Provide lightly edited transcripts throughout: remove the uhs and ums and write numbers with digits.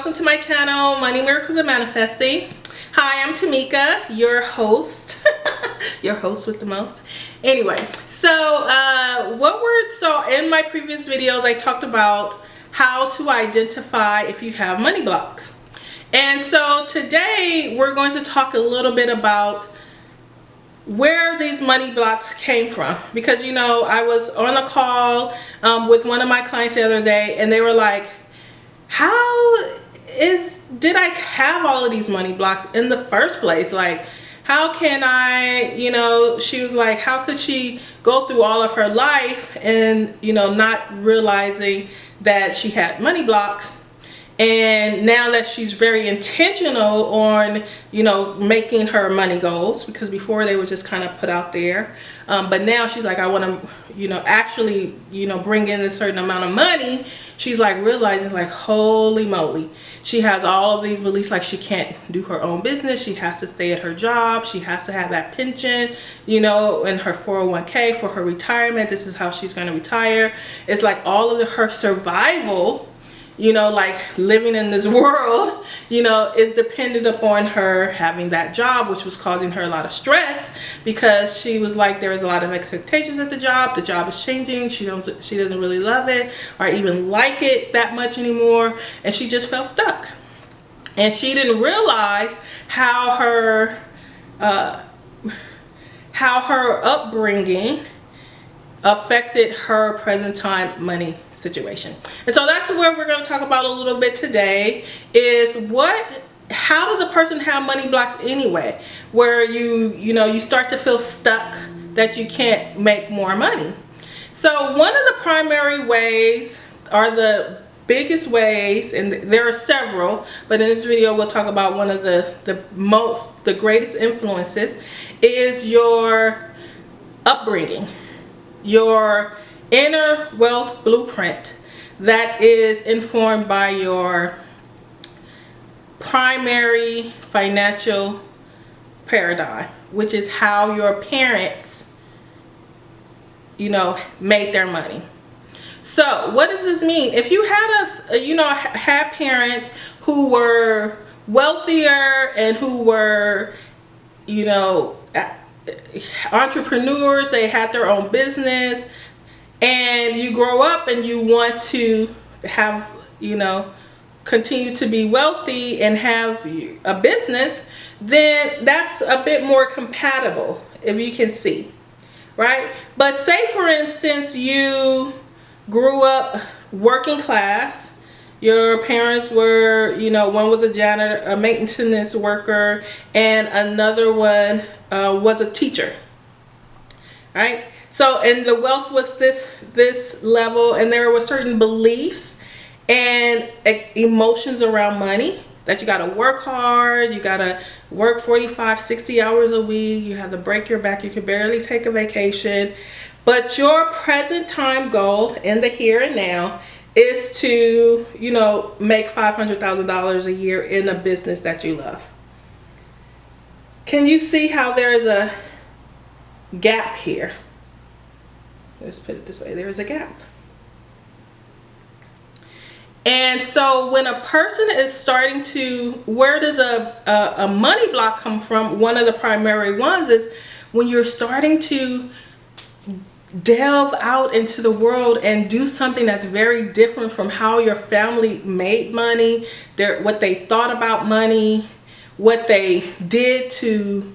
welcome to my channel, Money Miracles of Manifesting. Hi, I'm Tamika, your host. Your host with the most. Anyway, so in my previous videos I talked about how to identify if you have money blocks. And so today we're going to talk a little bit about where these money blocks came from, because you know, I was on a call with one of my clients the other day, and they were like, did I have all of these money blocks in the first place? Like, how can I, you know, she was like, how could she go through all of her life and, you know, not realizing that she had money blocks? And now that she's very intentional on, you know, making her money goals, because before they were just kind of put out there. But now she's like, I want to, you know, actually, you know, bring in a certain amount of money. She's like realizing like, holy moly, she has all of these beliefs, like she can't do her own business. She has to stay at her job. She has to have that pension, you know, and her 401k for her retirement. This is how she's going to retire. It's like all of her survival, you know, like living in this world, you know, is dependent upon her having that job, which was causing her a lot of stress, because she was like, there is a lot of expectations at the job is changing, she doesn't really love it or even like it that much anymore, and she just felt stuck. And she didn't realize how her upbringing affected her present time money situation. And so that's where we're going to talk about a little bit today, is how does a person have money blocks anyway, where you know, you start to feel stuck, that you can't make more money. So one of the primary ways, or the biggest ways, and there are several, but in this video we'll talk about one of the greatest influences, is your upbringing, your inner wealth blueprint that is informed by your primary financial paradigm, which is how your parents, you know, made their money. So what does this mean? If you had parents who were wealthier and who were, you know, entrepreneurs, they had their own business, and you grow up and you want to have, you know, continue to be wealthy and have a business, then that's a bit more compatible, if you can see, right? But say for instance you grew up working class. Your parents were, you know, one was a janitor, a maintenance worker, and another one was a teacher, right? So, and the wealth was this level, and there were certain beliefs and emotions around money, that you got to work hard, you got to work 45, 60 hours a week, you have to break your back, you can barely take a vacation. But your present time goal in the here and now is to, you know, make $500,000 a year in a business that you love. Can you see how there is a gap here? Let's put it this way, there is a gap. And so when a person is starting to, where does a money block come from? One of the primary ones is when you're starting to delve out into the world and do something that's very different from how your family made money, what they thought about money, what they did to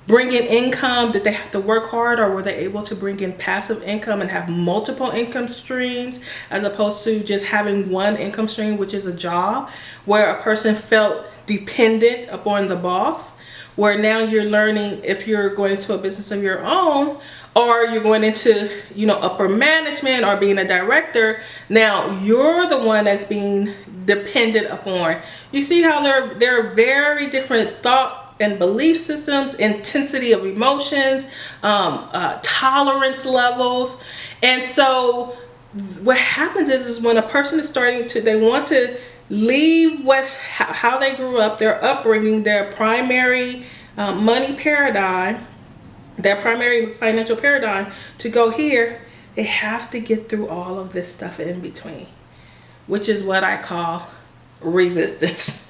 bring in income. Did they have to work hard, or were they able to bring in passive income and have multiple income streams, as opposed to just having one income stream, which is a job, where a person felt dependent upon the boss? Where now you're learning, if you're going into a business of your own, or you're going into, you know, upper management or being a director, now you're the one that's being dependent upon. You see how there are very different thought and belief systems, intensity of emotions, tolerance levels. And so what happens is when a person is starting to, they want to leave how they grew up, their upbringing, their primary money paradigm, their primary financial paradigm, to go here, they have to get through all of this stuff in between, which is what I call resistance.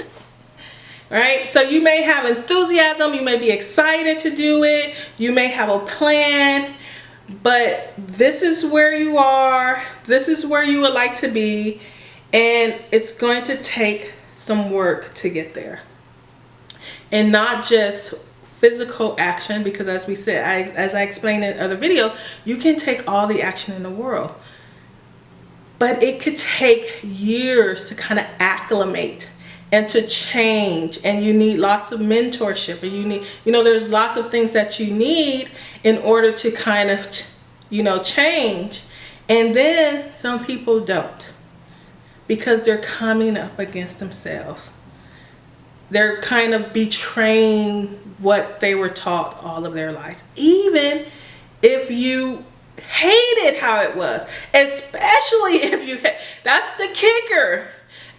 Right? So you may have enthusiasm, you may be excited to do it, you may have a plan, but this is where you are, this is where you would like to be, and it's going to take some work to get there. And not just physical action, because as we said, as I explained in other videos, you can take all the action in the world, but it could take years to kind of acclimate and to change, and you need lots of mentorship, and you need, there's lots of things that you need in order to kind of, change. And then some people don't, because they're coming up against themselves. They're kind of betraying what they were taught all of their lives, even if you hated how it was, especially if you that's the kicker.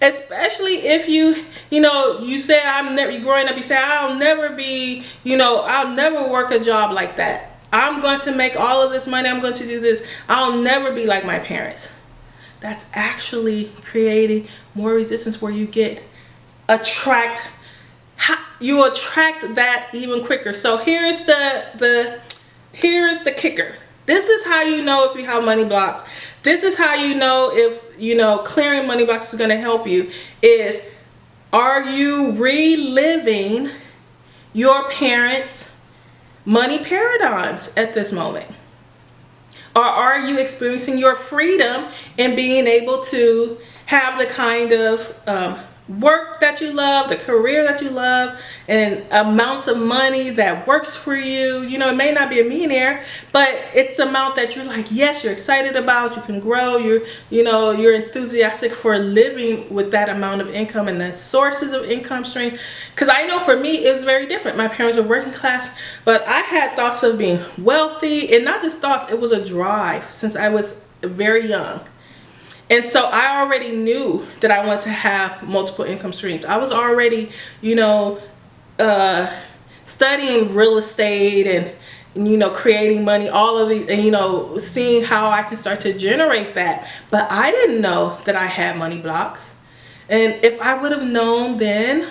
Especially if you say, you growing up, you say, I'll never be, I'll never work a job like that. I'm going to make all of this money. I'm going to do this. I'll never be like my parents. That's actually creating more resistance, where you attract that even quicker. So here's the kicker. This is how you know if you have money blocks. This is how you know if, clearing money blocks is going to help you. Are you reliving your parents' money paradigms at this moment? Or are you experiencing your freedom and being able to have the kind of work that you love, the career that you love, and amounts of money that works for you? It may not be a millionaire, but it's amount that you're like, yes, you're excited about, you can grow, you're enthusiastic for living with that amount of income and the sources of income streams. Because I know for me, it's very different. My parents were working class, but I had thoughts of being wealthy, and not just thoughts, it was a drive since I was very young. And so I already knew that I wanted to have multiple income streams. I was already, studying real estate and, creating money, all of these, and, seeing how I can start to generate that. But I didn't know that I had money blocks. And if I would have known then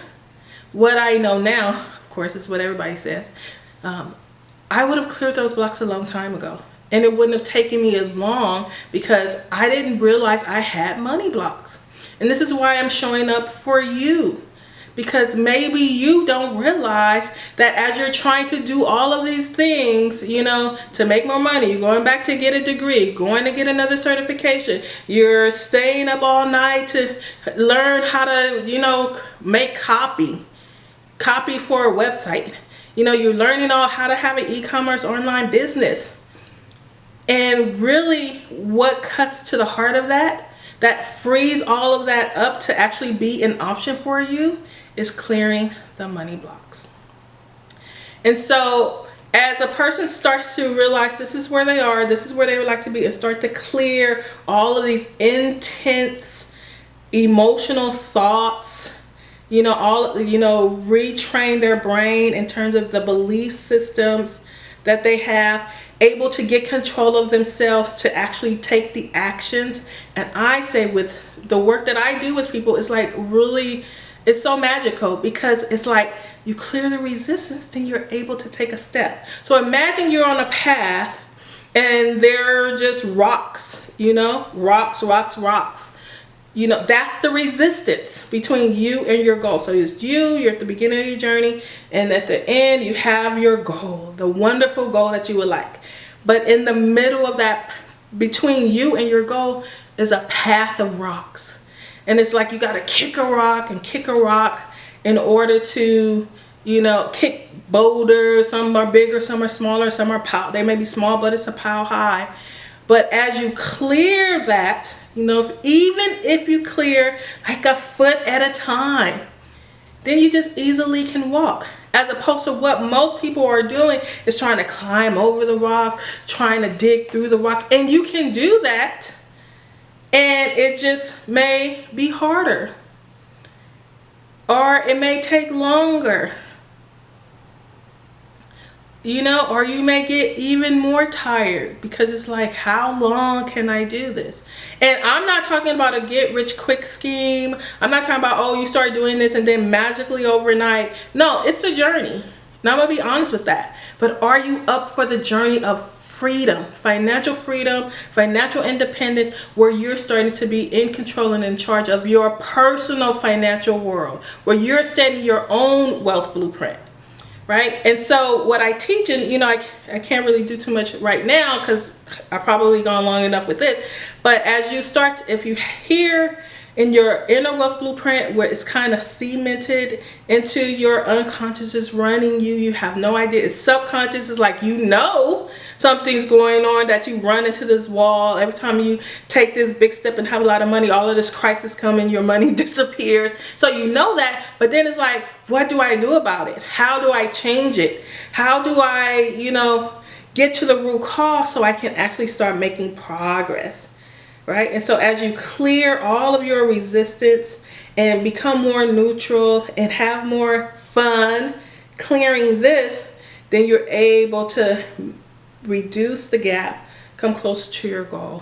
what I know now, of course, it's what everybody says, I would have cleared those blocks a long time ago. And it wouldn't have taken me as long, because I didn't realize I had money blocks. And this is why I'm showing up for you. Because maybe you don't realize that as you're trying to do all of these things, to make more money, you're going back to get a degree, going to get another certification, you're staying up all night to learn how to, make copy for a website. You're learning how to have an e-commerce online business. And really, what cuts to the heart of that frees all of that up to actually be an option for you, is clearing the money blocks. And so as a person starts to realize this is where they are, this is where they would like to be, and start to clear all of these intense emotional thoughts, retrain their brain in terms of the belief systems that they have, able to get control of themselves to actually take the actions. And I say, with the work that I do with people, it's like really, it's so magical, because it's like you clear the resistance, then you're able to take a step. So imagine you're on a path and there are just rocks, rocks. That's the resistance between you and your goal. So it's you're at the beginning of your journey, and at the end you have your goal, the wonderful goal that you would like. But in the middle of that, between you and your goal, is a path of rocks. And it's like you got to kick a rock and kick a rock in order to, kick boulders. Some are bigger, some are smaller, some are they may be small, but it's a pile high. But as you clear that, even if you clear like a foot at a time, then you just easily can walk. As opposed to what most people are doing is trying to climb over the rocks, trying to dig through the rocks. And you can do that, and it just may be harder, or it may take longer. you know, or you may get even more tired because it's like, how long can I do this? And I'm not talking about a get rich quick scheme. I'm not talking about, oh, you start doing this and then magically overnight. No, it's a journey. Now I'm gonna be honest with that. But are you up for the journey of freedom, financial independence, where you're starting to be in control and in charge of your personal financial world, where you're setting your own wealth blueprint? Right? And so what I teach, and you know, I can't really do too much right now because I've probably gone long enough with this, but as you start, if you hear in your inner wealth blueprint where it's kind of cemented into your unconscious, is running you, you have no idea, it's subconscious, is like, you know, something's going on, that you run into this wall every time you take this big step and have a lot of money, all of this crisis coming, your money disappears. So you know that, but then it's like, what do I do about it? How do I change it? How do I, you know, get to the root cause so I can actually start making progress? Right? And so as you clear all of your resistance and become more neutral and have more fun clearing this, then you're able to reduce the gap, come closer to your goal.